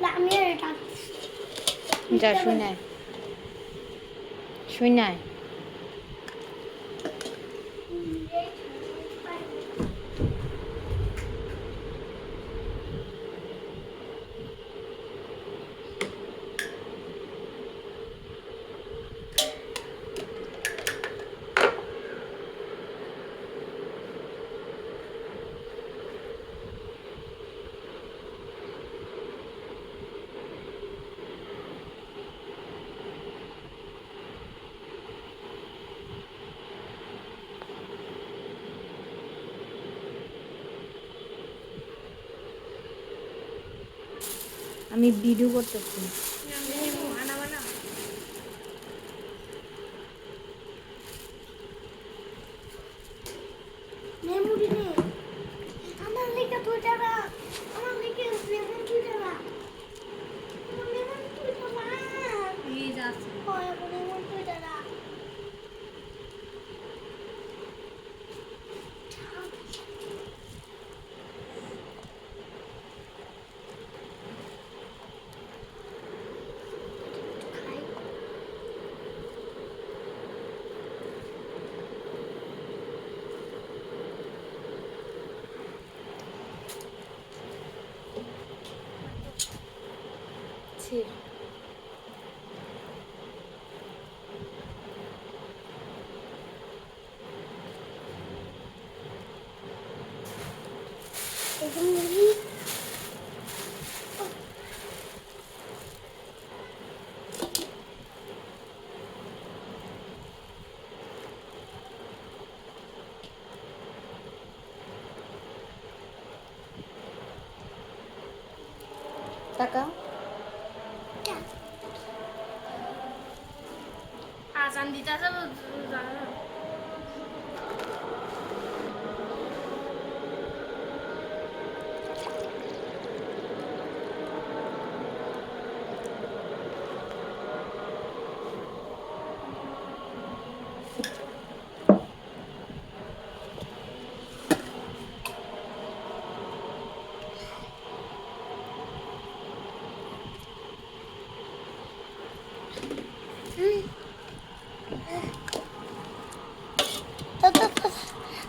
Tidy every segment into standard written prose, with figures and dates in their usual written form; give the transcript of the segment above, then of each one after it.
আমি এটা যা শুই নাই আমি ভিডিও করতেছি মেমোরি নেই আমার লেখা তুই যাবা আমার লেখা মেমোরি তুই যাবা আমার মেমোরি তুই যাবা এই যাচ্ছে হয় আমার মেমোরি তুই যাবা টাকা আজান দিতে আছে জানো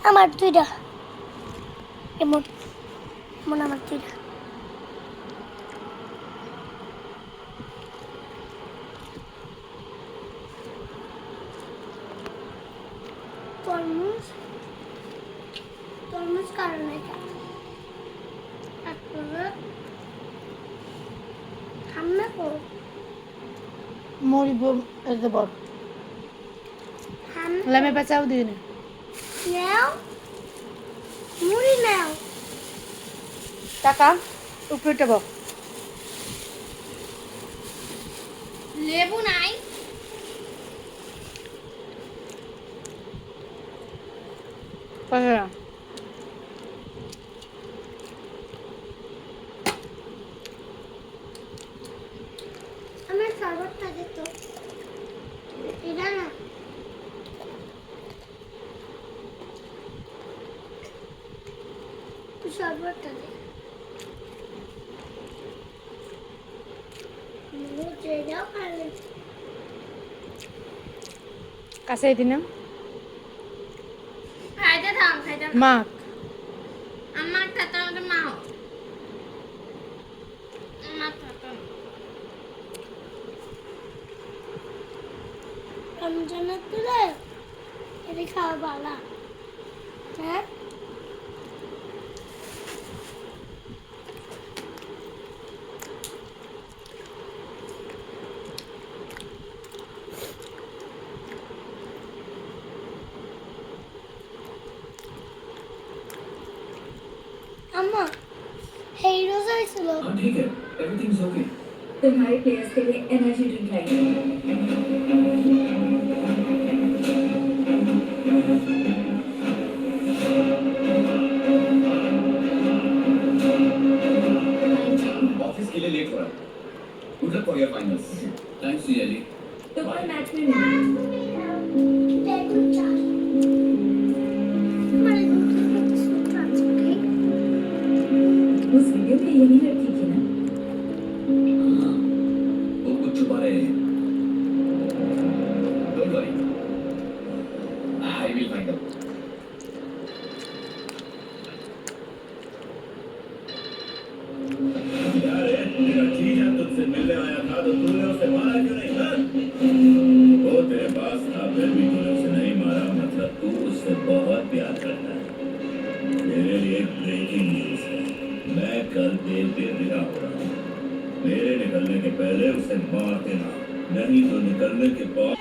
আমার দুইটা এমন এমন আমার দুইটা তরমুজ তরমুজ কারণ এটা তারপরে হামনা করো মরিব এতে বল হামনা লামে বাঁচাও দিন নাও মুড়ি নাও টাকা উপরে বল লেবু নাই পয়সা আমার শরবতটা দে তো এটা না শরবতটা দে মুঝে যাও খালে কাছে দিন খাইতে থাম মাক আমার খাতা আমাদের মা আমার খাতা রমজানের তুলে এটা খাওয়া ভালো হ্যাঁ अम्मा हीरो से लो हाँ ठीक है एवरीथिंग इज ओके तुम्हारे प्लेयर्स के लिए एनर्जी ड्रिंक लाइए ऑफिस के लिए लेट हो रहा है good luck for your finals thanks Jiyali तो कल मैच में मिलेंगे उस वीडियो में यही लड़की थी ना तुझसे मिलने आया था तो तूने उसे मारा क्यों नहीं, हाँ? वो तेरे पास था फिर भी तूने उसे नहीं मारा, मतलब तू उससे बहुत प्यार करता है। मेरे लिए ब्रेकिंग न्यूज है, मैं कल देर विदा हो रहा हूँ। मेरे निकलने के पहले उसे मार देना, नहीं तो निकलने के बाद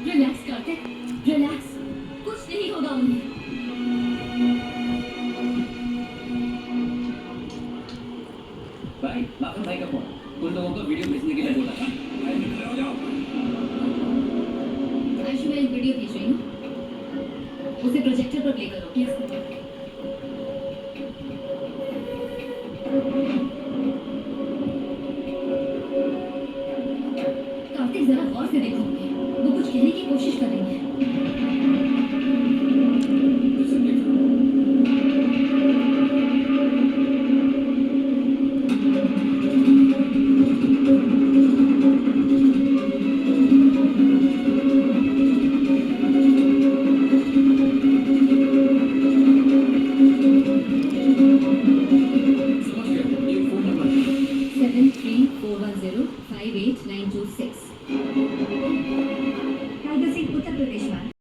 रिलैक्स कार्तिक, रिलैक्स, कुछ नहीं होगा उन्हें। भाई माखन भाई का फोन, उन लोगों को वीडियो भेजने के लिए बोला था। आयुष मैं एक वीडियो भेज रही हूँ, उसे प्रोजेक्टर पर प्ले करो। यस कार्तिक, जरा गौर से देखो, वो कुछ कहने की कोशिश कर रही है। जैसे देख रहा हूँ। समझ गया, ये फोन नंबर है। 7341058926। टाइगर सिंह उत्तर प्रदेश में